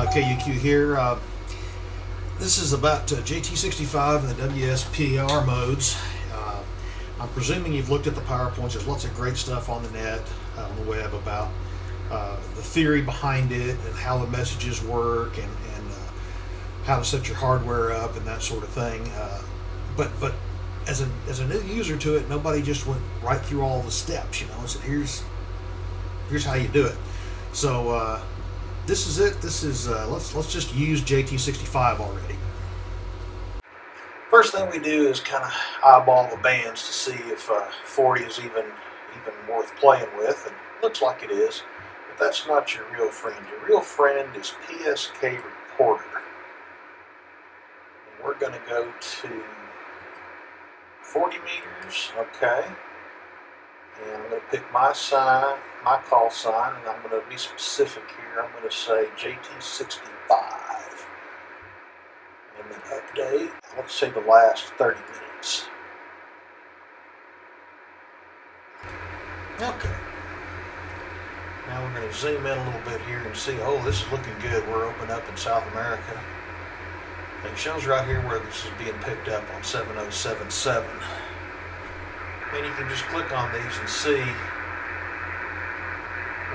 KUQ here. This is about Jt65 and the WSPR modes. I'm presuming you've looked at the PowerPoints. There's lots of great stuff on the net, on the web about the theory behind it and how the messages work and how to set your hardware up and that sort of thing. But as a new user to it, nobody just went right through all the steps. And said, here's how you do it. So this is it. This is let's just use Jt65 already. First thing we do is kind of eyeball the bands to see if 40 is even worth playing with, and it looks like it is. But that's not your real friend. Your real friend is PSK Reporter. And we're going to go to 40 meters, okay. And I'm going to pick my sign, my call sign, and I'm going to be specific here. I'm going to say Jt65. And then update, let's say the last 30 minutes. Okay. Now we're going to zoom in a little bit here and see, oh, this is looking good. We're open up in South America. And it shows right here where this is being picked up on 7077. And you can just click on these and see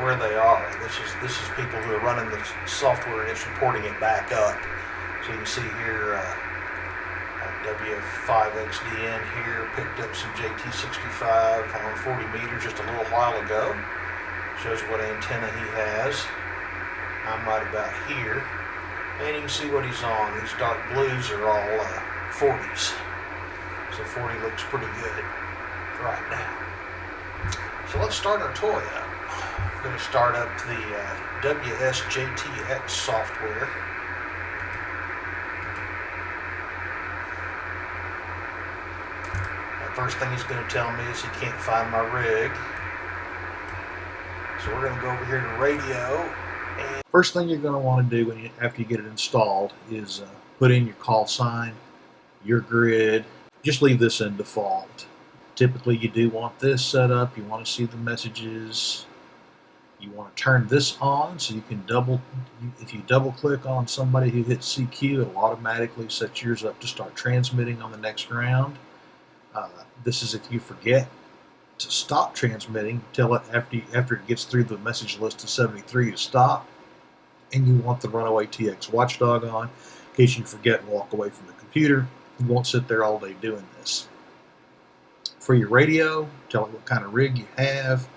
where they are. This is people who are running the software and it's reporting it back up. So you can see here W5XDN here picked up some Jt65 on 40 meters just a little while ago. Shows what antenna he has. I'm right about here. And you can see what he's on. These dark blues are all 40s. So 40 looks pretty good right now. So let's start our toy up. I'm going to start up the WSJTX software. The first thing he's going to tell me is he can't find my rig. So we're going to go over here to radio. And first thing you're going to want to do after you get it installed is put in your call sign, your grid. Just leave this in default. Typically you do want this set up. You want to see the messages. You want to turn this on so you can if you double click on somebody who hits CQ, it'll automatically set yours up to start transmitting on the next round. This is if you forget to stop transmitting, tell it after it gets through the message list of 73 to stop. And you want the runaway TX watchdog on in case you forget and walk away from the computer. You won't sit there all day doing this. For your radio, tell it what kind of rig you have,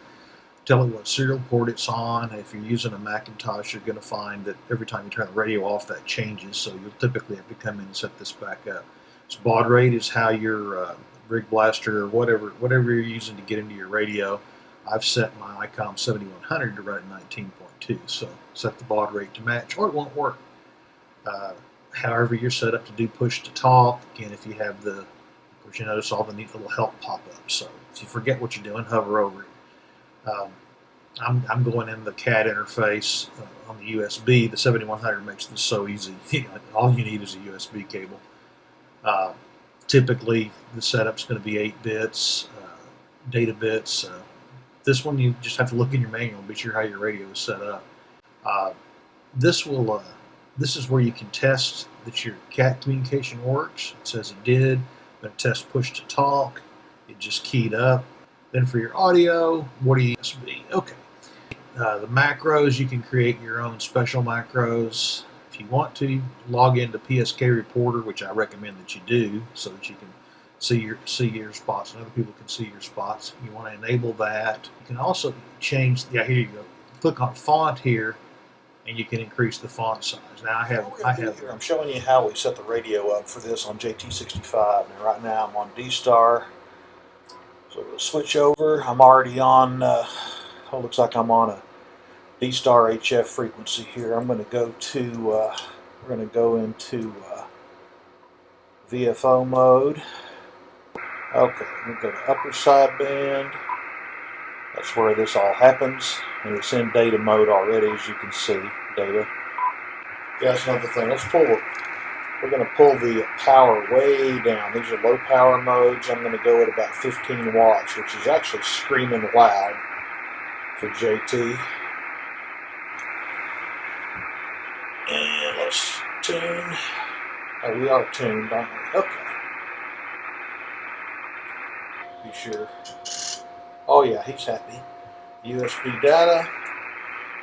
tell it what serial port it's on. If you're using a Macintosh, you're going to find that every time you turn the radio off, that changes, so you'll typically have to come in and set this back up. So baud rate is how your rig blaster or whatever you're using to get into your radio. I've set my Icom 7100 to run at 19.2, so set the baud rate to match, or it won't work. However you're set up to do push to talk, again, if you have of course you notice all the neat little help pop up, so if you forget what you're doing, hover over it. I'm going in the CAD interface on the USB. The 7100 makes this so easy. All you need is a USB cable. Typically the setup's going to be 8 bits, data bits. This one you just have to look in your manual and be sure how your radio is set up. This is where you can test that your CAT communication works. It says it did. I'm going to test push to talk. It just keyed up. Then for your audio, what do you USB? Okay. The macros, you can create your own special macros. If you want to, log into PSK Reporter, which I recommend that you do, so that you can see your spots and other people can see your spots. You want to enable that. You can also change, here you go. Click on font here, and you can increase the font size. Now I'm showing you how we set the radio up for this on Jt65, and right now I'm on D-Star. So we'll switch over. I'm already on, looks like I'm on a D-Star HF frequency here. I'm going to go to, we're going to go into VFO mode. Okay, we'll go to upper sideband. That's where this all happens. And it's in data mode already, as you can see, data. Yeah, that's another thing. We're going to pull the power way down. These are low power modes. I'm going to go at about 15 watts, which is actually screaming loud for JT. And let's tune. Oh, we are tuned, aren't we? Okay. Be sure. Oh yeah, he's happy. USB data.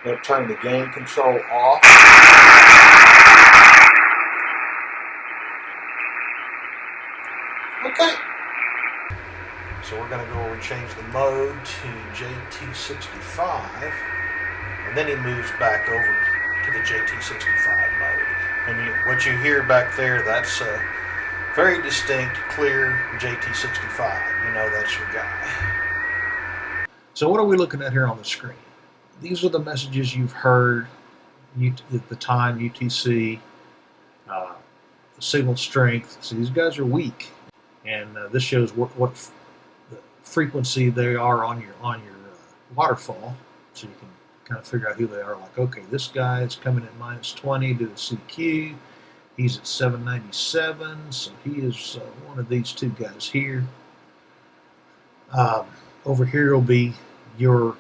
We'll turn the gain control off. Okay. So we're going to go over and change the mode to Jt65, and then he moves back over to the Jt65 mode. And what you hear back there, that's a very distinct, clear Jt65. You know that's your guy. So what are we looking at here on the screen? These are the messages you've heard at the time, UTC, signal strength. So these guys are weak, and this shows what the frequency they are on your waterfall, so you can kind of figure out who they are. Like, okay, this guy is coming at -20 to the CQ. He's at 797, so he is one of these two guys here. Over here will be your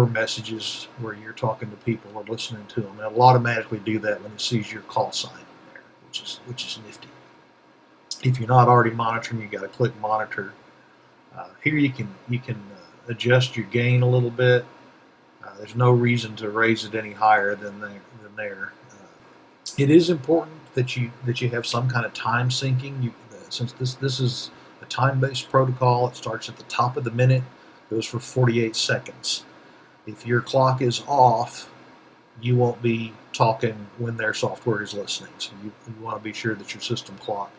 messages where you're talking to people or listening to them. It'll automatically do that when it sees your call sign in there, which is nifty. If you're not already monitoring, you got to click monitor. Here you can adjust your gain a little bit. There's no reason to raise it any higher than there. It is important that you have some kind of time syncing. Since this is a time-based protocol, it starts at the top of the minute, goes for 48 seconds. If your clock is off, you won't be talking when their software is listening. So you want to be sure that your system clock,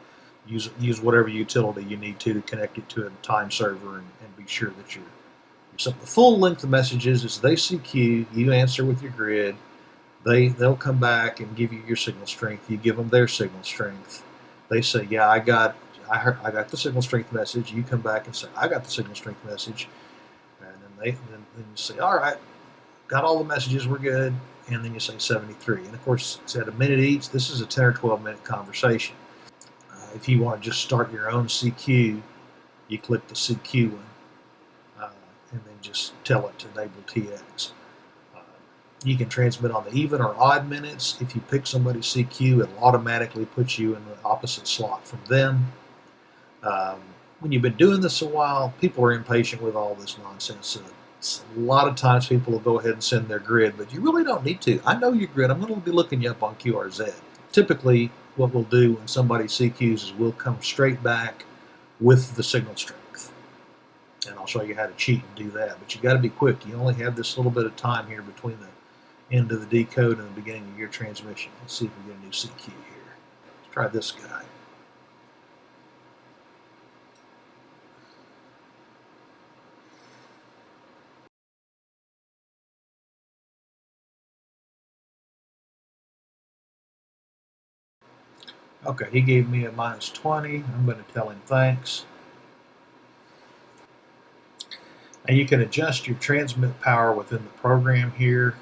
use whatever utility you need to connect it to a time server and be sure that you're. So the full length of messages is they CQ, you answer with your grid, they'll come back and give you your signal strength, you give them their signal strength. They say, yeah, I got the signal strength message. You come back and say, I got the signal strength message. And then you say, all right, got all the messages, we're good. And then you say 73. And of course, it's at a minute each. This is a 10 or 12 minute conversation. If you want to just start your own CQ, you click the CQ one, and then just tell it to enable TX. You can transmit on the even or odd minutes. If you pick somebody's CQ, it'll automatically put you in the opposite slot from them. When you've been doing this a while, people are impatient with all this nonsense. A lot of times people will go ahead and send their grid, but you really don't need to. I know your grid. I'm going to be looking you up on QRZ. Typically, what we'll do when somebody CQs is we'll come straight back with the signal strength. And I'll show you how to cheat and do that. But you got to be quick. You only have this little bit of time here between the end of the decode and the beginning of your transmission. Let's see if we get a new CQ here. Let's try this guy. Okay, he gave me a -20. I'm going to tell him thanks. Now you can adjust your transmit power within the program here.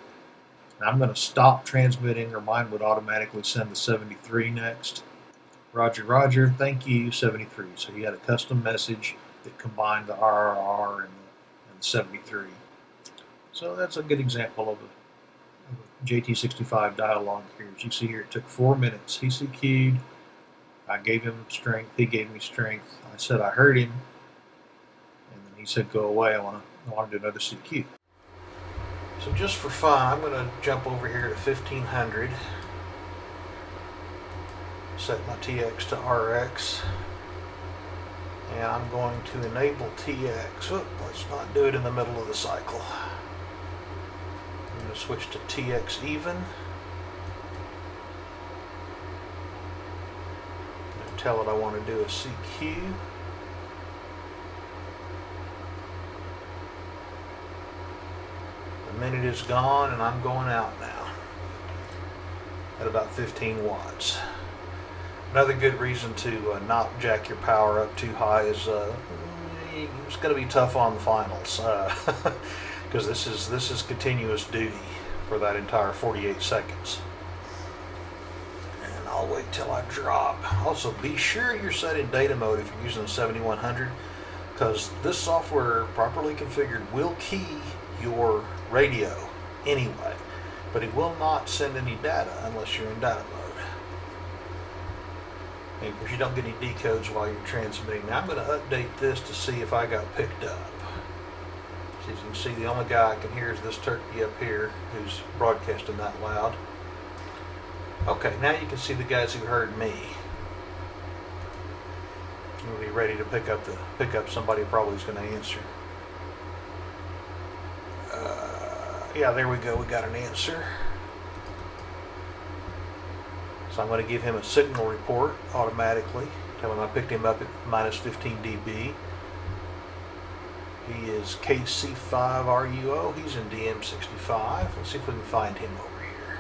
Now I'm going to stop transmitting, or mine would automatically send the 73 next. Roger, Roger, thank you, 73. So he had a custom message that combined the RRR and the 73. So that's a good example of a Jt65 dialogue here. As you see here, it took 4 minutes. He CQ'd. I gave him strength. He gave me strength. I said I heard him. And then he said, go away. I want to do another CQ. So just for fun, I'm going to jump over here to 1500. Set my TX to RX. And I'm going to enable TX. Oop, let's not do it in the middle of the cycle. I'm going to switch to TX even. And tell it I want to do a CQ. The minute is gone and I'm going out now at about 15 watts. Another good reason to not jack your power up too high is it's going to be tough on the finals because this is continuous duty for that entire 48 seconds. And I'll wait till I drop. Also, be sure you're set in data mode if you're using the 7100, because this software properly configured will key your radio anyway. but he will not send any data unless you're in data mode. And of course, you don't get any decodes while you're transmitting. Now I'm going to update this to see if I got picked up. So as you can see, the only guy I can hear is this turkey up here who's broadcasting that loud. Okay, now you can see the guys who heard me. We'll be ready to pick up somebody who probably is going to answer. Yeah, there we go. We got an answer. So I'm going to give him a signal report automatically. Tell him I picked him up at minus 15 dB. He is Jt65 RUO. He's in DM65. Let's see if we can find him over here.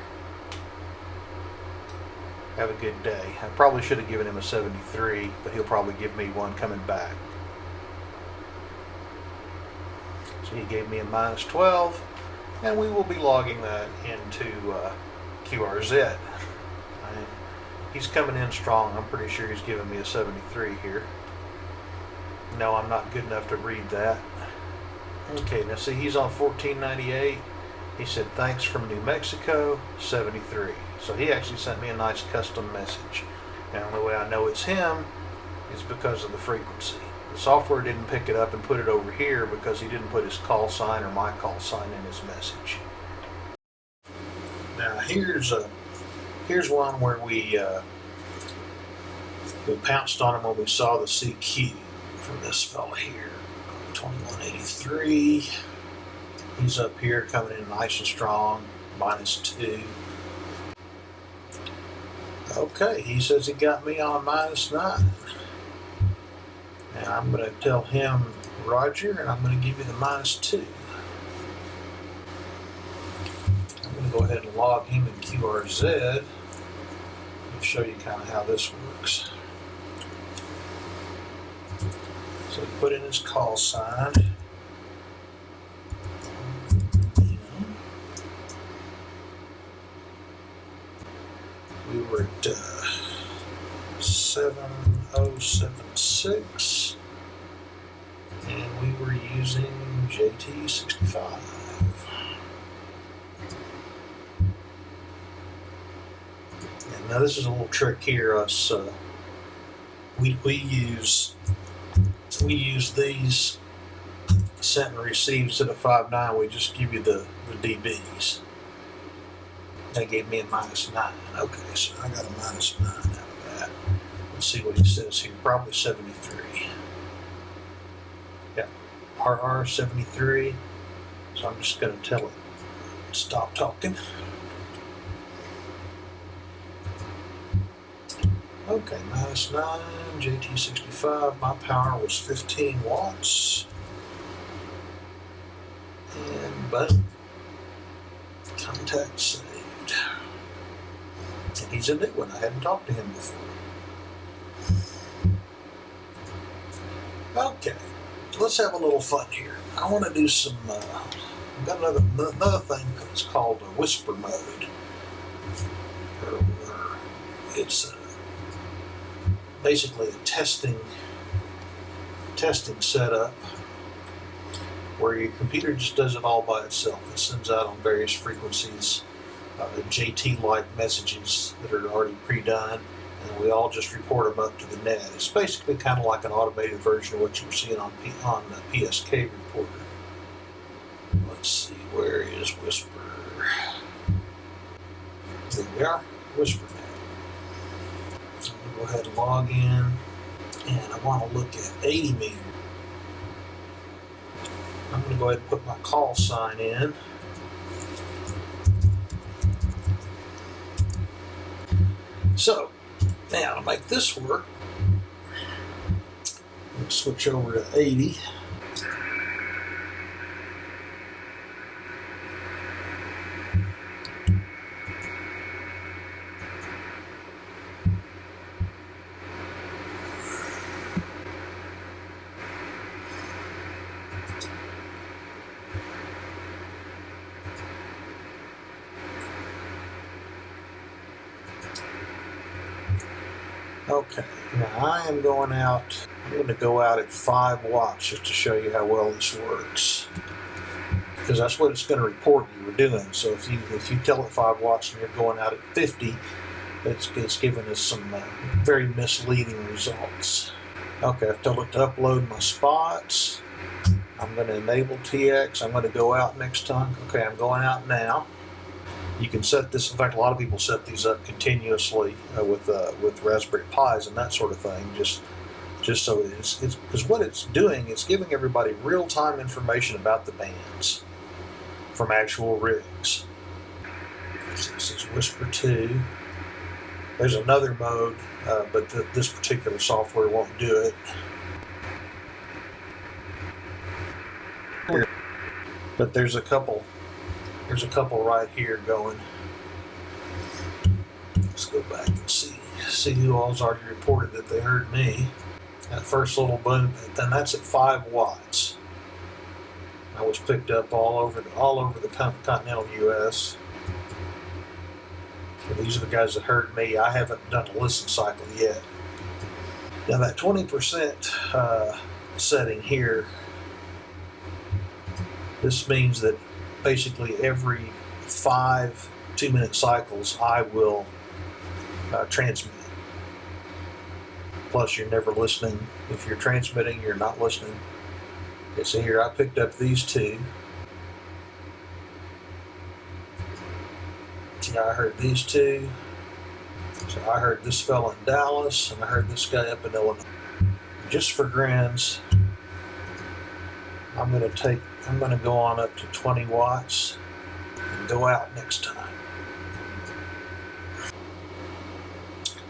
Have a good day. I probably should have given him a 73, but he'll probably give me one coming back. So he gave me a minus 12, and we will be logging that into QRZ. He's coming in strong. I'm pretty sure he's giving me a 73 here. No, I'm not good enough to read that. Okay, now see, he's on 1498. He said, thanks from New Mexico, 73. So he actually sent me a nice custom message. And the only way I know it's him is because of the frequency. The software didn't pick it up and put it over here because he didn't put his call sign or my call sign in his message. Now here's one where we pounced on him when we saw the CQ from this fella here, 2183. He's up here coming in nice and strong, minus 2. Okay, he says he got me on minus 9. And I'm going to tell him, Roger, and I'm going to give you the minus 2. I'm going to go ahead and log him in QRZ and show you kind of how this works. So he put in his call sign. We were at 7076, and we were using Jt65. And now this is a little trick here. Us we use these sent and received instead of 5.9. We just give you the dBs. That gave me a minus 9. Okay, so I got a minus 9 out of that. Let's see what he says here. Probably 73. Yeah, RR 73. So I'm just going to tell it, stop talking. Okay, minus 9, Jt65. My power was 15 watts. And boom. Contact saved. And he's a new one. I hadn't talked to him before. Okay, let's have a little fun here. I want to do some. I've got another thing that's called a whisper mode. It's basically a testing setup where your computer just does it all by itself. It sends out on various frequencies JT-like messages that are already pre-done, and we all just report them up to the net. It's basically kind of like an automated version of what you were seeing on the PSK reporter. Let's see, where is Whisper? There we are, Whisper now. I'm going to go ahead and log in, and I want to look at 80 meter. I'm going to go ahead and put my call sign in. So, now to make this work, let's switch over to 80. Okay, now I am going out, I'm going to go out at 5 watts just to show you how well this works. because that's what it's going to report you were doing. So if you tell it 5 watts and you're going out at 50, it's giving us some very misleading results. Okay, I've told it to upload my spots. I'm going to enable TX. I'm going to go out next time. Okay, I'm going out now. You can set this. In fact, a lot of people set these up continuously with Raspberry Pis and that sort of thing. Just so it's because what it's doing, it's giving everybody real-time information about the bands from actual rigs. So this is Whisper 2. There's another mode, but this particular software won't do it. But there's a couple right here going. Let's go back and see who all's already reported that they heard me. That first little boom, then that's at 5 watts. I was picked up all over the continental U.S. So these are the guys that heard me. I haven't done a listen cycle yet. Now that 20% setting here, this means that basically every 5 2-minute cycles I will transmit. Plus you're never listening. If you're transmitting, you're not listening. Okay, so here I picked up these 2. See, I heard these 2. So I heard this fella in Dallas, and I heard this guy up in Illinois. Just for grins, I'm going to go on up to 20 watts and go out next time.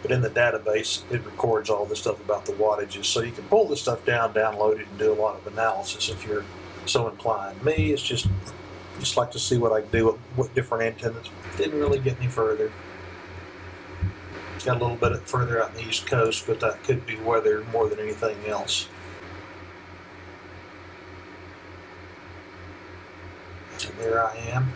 But in the database, it records all this stuff about the wattages, so you can pull this stuff down, download it, and do a lot of analysis if you're so inclined. Me, it's just like to see what I can do with different antennas. Didn't really get any further. Got a little bit further out in the East Coast, but that could be weather more than anything else. So there I am.